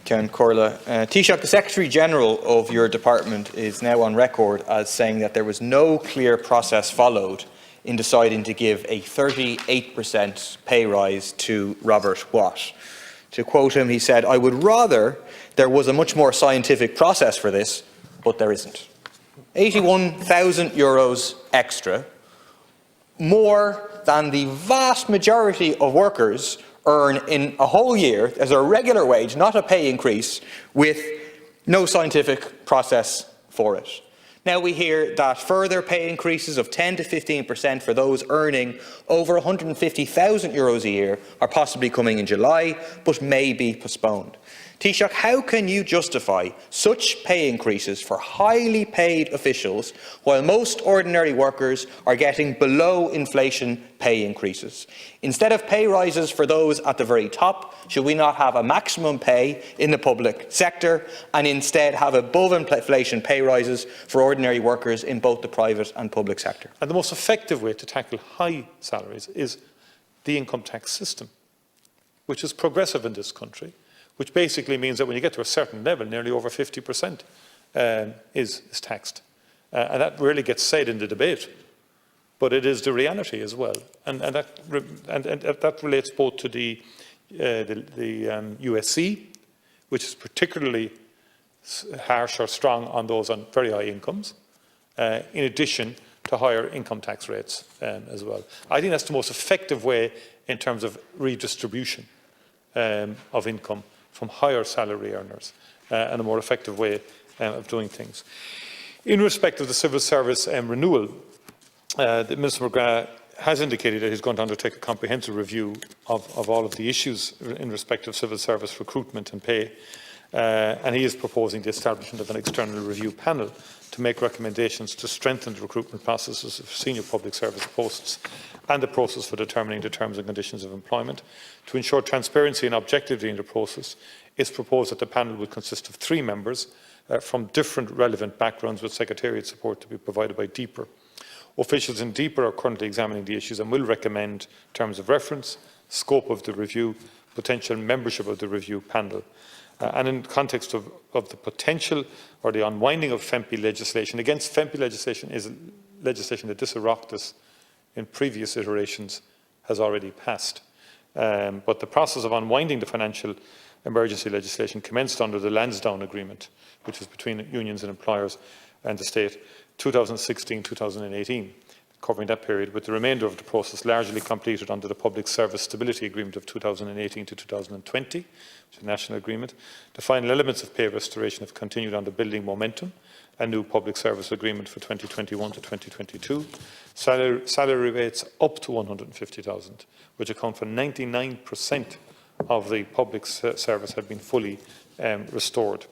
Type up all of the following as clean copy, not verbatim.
Ceann Comhairle. Taoiseach, the Secretary-General of your department is now on record as saying that there was no clear process followed in deciding to give a 38% pay rise to Robert Watt. To quote him, he said, "I would rather there was a much more scientific process for this, but there isn't." €81,000 extra, more than the vast majority of workers earn in a whole year as a regular wage, not a pay increase, with no scientific process for it. Now we hear that further pay increases of 10 to 15% for those earning over €150,000 a year are possibly coming in July, but may be postponed. Taoiseach, how can you justify such pay increases for highly paid officials while most ordinary workers are getting below inflation pay increases? Instead of pay rises for those at the very top, should we not have a maximum pay in the public sector and instead have above inflation pay rises for ordinary workers in both the private and public sector? And the most effective way to tackle high salaries is the income tax system, which is progressive in this country, which basically means that when you get to a certain level, nearly over 50% is taxed. And that rarely gets said in the debate, but it is the reality as well. And that relates both to the USC, which is particularly harsh or strong on those on very high incomes, in addition to higher income tax rates as well. I think that's the most effective way in terms of redistribution of income from higher salary earners, and a more effective way of doing things. In respect of the civil service renewal, the Minister McGrath has indicated that he's going to undertake a comprehensive review of all of the issues in respect of civil service recruitment and pay, and he is proposing the establishment of an external review panel to make recommendations to strengthen the recruitment processes of senior public service posts and the process for determining the terms and conditions of employment. To ensure transparency and objectivity in the process, it's proposed that the panel would consist of 3 members from different relevant backgrounds, with secretariat support to be provided by DEEPR. Officials in DEEPR are currently examining the issues and will recommend terms of reference, scope of the review, potential membership of the review panel. And in the context of the potential or the unwinding of FEMPI legislation, against FEMPI legislation is legislation that this Oireachtas in previous iterations has already passed. But the process of unwinding the financial emergency legislation commenced under the Lansdowne Agreement, which is between unions and employers and the state, 2016-2018, covering that period, with the remainder of the process largely completed under the Public Service Stability Agreement of 2018 to 2020, which is a national agreement. The final elements of pay restoration have continued under building momentum, a new public service agreement for 2021 to 2022, salary rates up to 150,000, which account for 99% of the public service have been fully restored.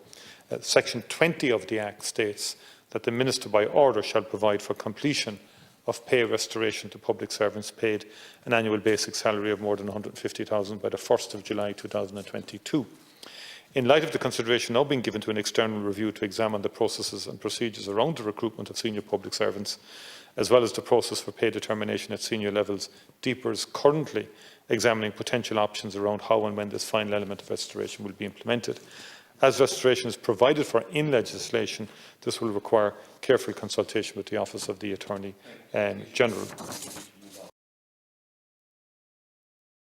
Section 20 of the Act states that the Minister by order shall provide for completion of pay restoration to public servants paid an annual basic salary of more than 150,000 by the 1st of July 2022. In light of the consideration now being given to an external review to examine the processes and procedures around the recruitment of senior public servants, as well as the process for pay determination at senior levels, DEEPR is currently examining potential options around how and when this final element of restoration will be implemented. As restoration is provided for in legislation, this will require careful consultation with the Office of the Attorney General.